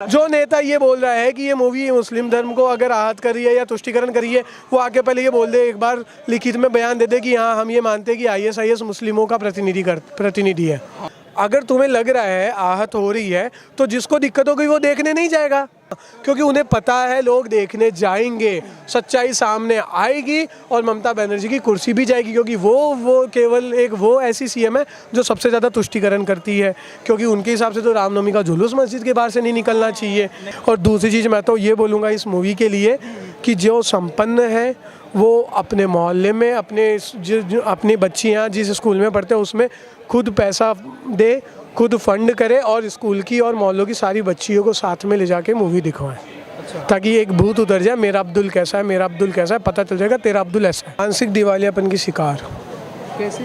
जो नेता ये बोल रहा है कि ये मूवी मुस्लिम धर्म को अगर आहत कर रही है या तुष्टिकरण कर रही है, वो आके पहले ये बोल दे, एक बार लिखित में बयान दे दे कि हाँ हम ये मानते हैं कि आईएसआईएस मुस्लिमों का प्रतिनिधि है। अगर तुम्हें लग रहा है आहत हो रही है तो जिसको दिक्कत हो गई वो देखने नहीं जाएगा, क्योंकि उन्हें पता है लोग देखने जाएंगे, सच्चाई सामने आएगी और ममता बनर्जी की कुर्सी भी जाएगी, क्योंकि वो केवल एक वो ऐसी सीएम है जो सबसे ज़्यादा तुष्टिकरण करती है, क्योंकि उनके हिसाब से तो रामनवमी का जुलूस मस्जिद के बाहर से नहीं निकलना चाहिए। और दूसरी चीज़ मैं तो ये बोलूँगा इस मूवी के लिए कि जो संपन्न है वो अपने मोहल्ले में अपनी बच्चियाँ जिस स्कूल में पढ़ते हैं उसमें खुद पैसा दे, खुद फंड करे और स्कूल की और मोहल्लों की सारी बच्चियों को साथ में ले जाके मूवी दिखवाएं। अच्छा। ताकि एक भूत उतर जाए, मेरा अब्दुल कैसा है, मेरा अब्दुल कैसा है, पता चल जाएगा तेरा अब्दुल ऐसा है। मानसिक दिवालियापन की शिकार कैसे?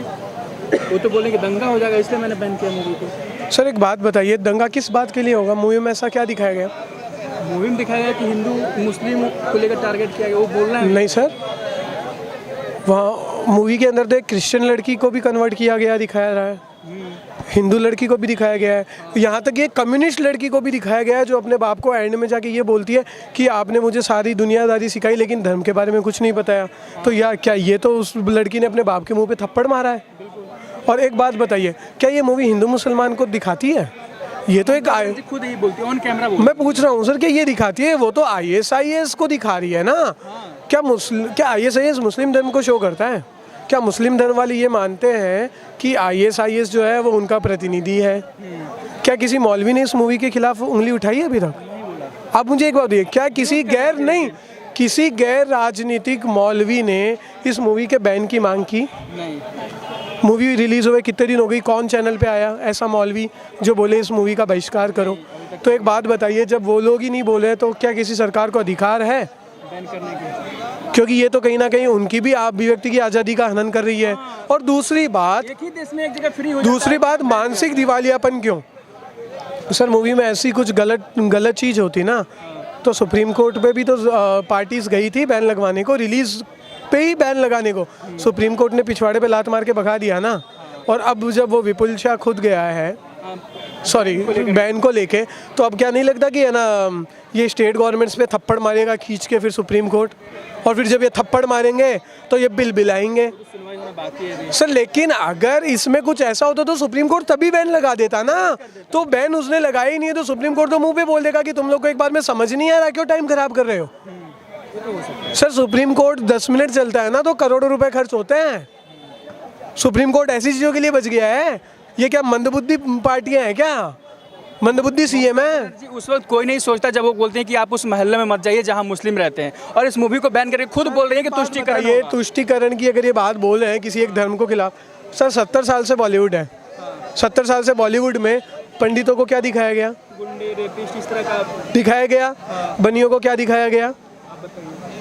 वो तो बोले कि दंगा हो जाएगा इसलिए मैंने बैन किया मूवी को। सर एक बात बताइए, दंगा किस बात के लिए होगा? मूवी में ऐसा क्या दिखाया गया? मूवी में दिखाया गया कि हिंदू मुस्लिम को लेकर टारगेट किया गया, वो बोल रहा है। नहीं सर, वहाँ मूवी के अंदर तो एक क्रिश्चियन लड़की को भी कन्वर्ट किया गया दिखाया रहा है, हिंदू लड़की को भी दिखाया गया है, यहाँ तक ये कम्युनिस्ट लड़की को भी दिखाया गया है जो अपने बाप को एंड में जाके ये बोलती है कि आपने मुझे सारी दुनियादारी सिखाई लेकिन धर्म के बारे में कुछ नहीं बताया। तो यार क्या ये तो उस लड़की ने अपने बाप के मुंह पे थप्पड़ मारा है। और एक बात बताइए, क्या ये मूवी हिंदू मुसलमान को दिखाती है? ये तो एक खुद ही बोलती है ऑन कैमरा। मैं पूछ रहा हूँ सर कि ये दिखाती है? वो तो आईएसआईएस को दिखा रही है ना। क्या आईएसआईएस मुस्लिम धर्म को शो करता है? क्या मुस्लिम धर्म वाले ये मानते हैं कि आईएसआईएस जो है वो उनका प्रतिनिधि है? क्या किसी मौलवी ने इस मूवी के खिलाफ उंगली उठाई है अभी तक? आप मुझे एक बात बताइए, क्या किसी गैर राजनीतिक मौलवी ने इस मूवी के बैन की मांग की? नहीं। मूवी रिलीज हुए कितने दिन हो गई, कौन चैनल पे आया ऐसा मौलवी जो बोले इस मूवी का बहिष्कार करो? तो एक बात बताइए, जब वो लोग ही नहीं बोले तो क्या किसी सरकार को अधिकार है बैन करने के? क्योंकि ये तो कहीं ना कहीं उनकी भी अभिव्यक्ति की आज़ादी का हनन कर रही है। और दूसरी बात, एक ही देश में एक जगह फ्री हो दूसरी बात मानसिक दिवालियापन क्यों? सर मूवी में ऐसी कुछ गलत चीज़ होती ना तो सुप्रीम कोर्ट पे भी तो पार्टीज गई थी बैन लगवाने को, रिलीज पे ही बैन लगाने को। सुप्रीम कोर्ट ने पिछवाड़े पे लात मार के भगा दिया ना। और अब जब वो विपुल शाह खुद गया है बैन को लेके, तो अब क्या नहीं लगता कि है ना ये स्टेट गवर्नमेंट्स पे थप्पड़ मारेगा खींच के फिर सुप्रीम कोर्ट, और फिर जब ये थप्पड़ मारेंगे तो ये बिल आएंगे सर। लेकिन अगर इसमें कुछ ऐसा होता तो सुप्रीम कोर्ट तभी बैन लगा देता ना। तो बैन उसने लगाया ही नहीं है तो सुप्रीम कोर्ट तो मुंह पे बोल देगा कि तुम लोग को एक बार में समझ नहीं आ रहा, क्यों टाइम खराब कर रहे हो? सर सुप्रीम कोर्ट 10 मिनट चलता है ना तो करोड़ों रुपए खर्च होते हैं। सुप्रीम कोर्ट ऐसी चीज़ों के लिए बच गया है। ये क्या मंदबुद्धि पार्टियां हैं क्या? मंदबुद्धि सीएम है। उस वक्त कोई नहीं सोचता जब वो बोलते हैं कि आप उस मोहल्ले में मत जाइए जहां मुस्लिम रहते हैं, और इस मूवी को बैन करके खुद बोल रहे हैं कि तुष्टिकरण। ये तुष्टिकरण की अगर ये बात बोल रहे हैं किसी एक धर्म को खिलाफ, सर 70 साल से बॉलीवुड है। 70 साल से बॉलीवुड में पंडितों को क्या दिखाया गया? गुंडे, रेपिस्ट, इस तरह का दिखाया गया। बनियों को क्या दिखाया गया?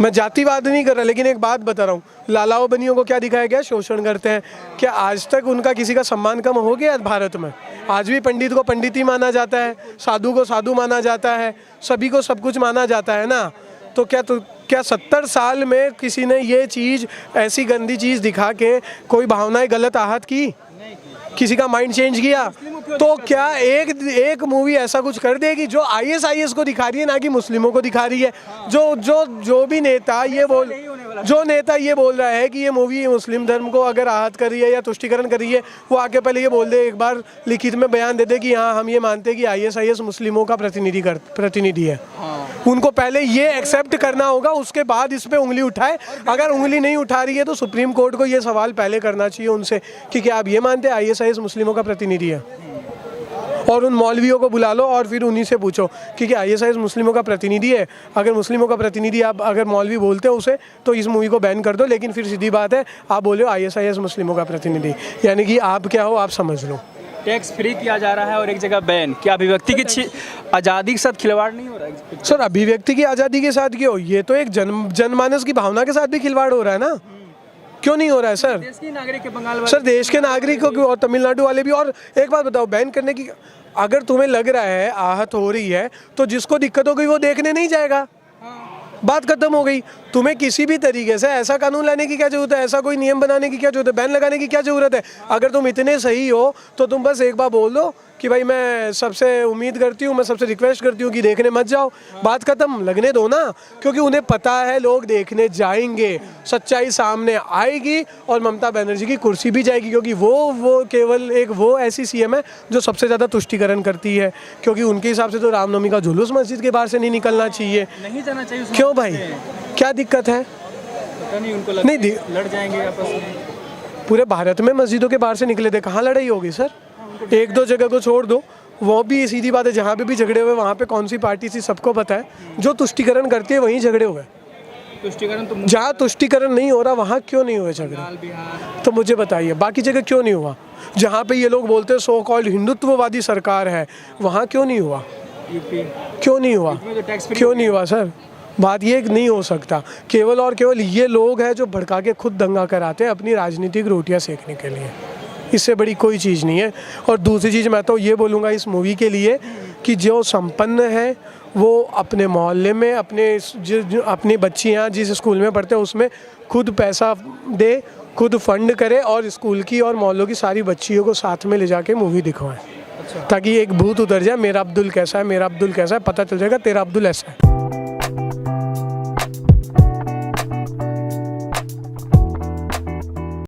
मैं जातिवाद नहीं कर रहा, लेकिन एक बात बता रहा हूँ, लालाओं बनियों को क्या दिखाया गया? शोषण करते हैं। क्या आज तक उनका किसी का सम्मान कम हो गया भारत में? आज भी पंडित को पंडित ही माना जाता है, साधु को साधु माना जाता है, सभी को सब कुछ माना जाता है ना। तो क्या 70 साल में किसी ने ये चीज़, ऐसी गंदी चीज़ दिखा के कोई भावनाएं गलत आहत की? किसी का माइंड चेंज किया? तो क्या एक मूवी ऐसा कुछ कर देगी जो आईएसआईएस को दिखा रही है ना कि मुस्लिमों को दिखा रही है? जो भी नेता ये बोल रहा है कि ये मूवी मुस्लिम धर्म को अगर आहत कर रही है या तुष्टिकरण कर रही है, वो आके पहले ये बोल दे, एक बार लिखित में बयान दे दे कि हाँ हम ये मानते हैं कि आईएसआईएस मुस्लिमों का प्रतिनिधि है। उनको पहले ये एक्सेप्ट करना होगा, उसके बाद इस पे उंगली उठाए। अगर उंगली नहीं उठा रही है तो सुप्रीम कोर्ट को ये सवाल पहले करना चाहिए उनसे कि क्या आप ये मानते हैं आईएसआईएस मुस्लिमों का प्रतिनिधि है? और उन मौलवियों को बुला लो और फिर उन्हीं से पूछो कि आईएसआईएस मुस्लिमों का प्रतिनिधि है? अगर मुस्लिमों का प्रतिनिधि आप अगर मौलवी बोलते हो उसे तो इस मूवी को बैन कर दो। लेकिन फिर सीधी बात है, आप बोले हो आईएसआईएस मुस्लिमों का प्रतिनिधि, यानी कि आप क्या हो आप समझ लो। टैक्स फ्री किया जा रहा है और एक जगह बैन। क्या अभिव्यक्ति की आज़ादी के साथ खिलवाड़ नहीं हो रहा है? सर अभिव्यक्ति की आज़ादी के साथ क्यों? ये तो एक जनमानस की भावना के साथ भी खिलवाड़ हो रहा है ना। क्यों नहीं हो रहा है सर? देश के नागरिक, बंगाल वाले, सर देश के नागरिकों की और तमिलनाडु वाले भी। और एक बात बताओ, बैन करने की अगर तुम्हें लग रहा है आहत हो रही है तो जिसको दिक्कत हो गई वो देखने नहीं जाएगा। बात खत्म हो गई। तुम्हें किसी भी तरीके से ऐसा कानून लाने की क्या जरूरत है? ऐसा कोई नियम बनाने की क्या जरूरत है? बैन लगाने की क्या जरूरत है? अगर तुम इतने सही हो तो तुम बस एक बार बोल दो कि भाई मैं सबसे उम्मीद करती हूँ, मैं सबसे रिक्वेस्ट करती हूँ कि देखने मत जाओ, बात ख़त्म, लगने दो ना, क्योंकि उन्हें पता है लोग देखने जाएंगे, सच्चाई सामने आएगी और ममता बनर्जी की कुर्सी भी जाएगी, क्योंकि वो केवल एक वो ऐसी सीएम है जो सबसे ज़्यादा तुष्टिकरण करती है, क्योंकि उनके हिसाब से तो रामनवमी का जुलूस मस्जिद के बाहर से नहीं निकलना चाहिए। नहीं जाना चाहिए उसमें। क्यों भाई, क्या दिक्कत है? पता नहीं, उनको लगता नहीं, है लड़ जाएंगे आपस में। पूरे भारत में मस्जिदों के बाहर से निकले थे, कहाँ लड़ाई होगी सर? एक दो जगह को छोड़ दो, वो भी सीधी बात है, जहाँ पे भी झगड़े हुए वहाँ पे कौन सी पार्टी थी सबको पता है, जो तुष्टिकरण करती है वहीं झगड़े हुए। तुष्टिकरण तो जहाँ तुष्टिकरण नहीं हो रहा वहाँ क्यों नहीं हुए झगड़े? बंगाल, बिहार। तो मुझे बताइए बाकी जगह क्यों नहीं हुआ? जहाँ पे ये लोग बोलते हैं सो कॉल्ड हिंदुत्ववादी सरकार है, वहाँ क्यों नहीं हुआ? यूपी क्यों नहीं हुआ? में तो टैक्स फ्री क्यों नहीं हुआ सर? बात ये नहीं हो सकता, केवल और केवल ये लोग हैं जो भड़का के खुद दंगा कराते हैं अपनी राजनीतिक रोटियां सेकने के लिए, इससे बड़ी कोई चीज़ नहीं है। और दूसरी चीज़ मैं तो ये बोलूँगा इस मूवी के लिए कि जो संपन्न है वो अपने मोहल्ले में अपनी बच्चियाँ जिस स्कूल में पढ़ते हैं उसमें खुद पैसा दे, खुद फंड करे और स्कूल की और मोहल्लों की सारी बच्चियों को साथ में ले जाके मूवी दिखवाएं, ताकि एक भूत उतर जाए, मेरा अब्दुल कैसा है, मेरा अब्दुल कैसा है, पता चल जाएगा तेरा अब्दुल ऐसा है।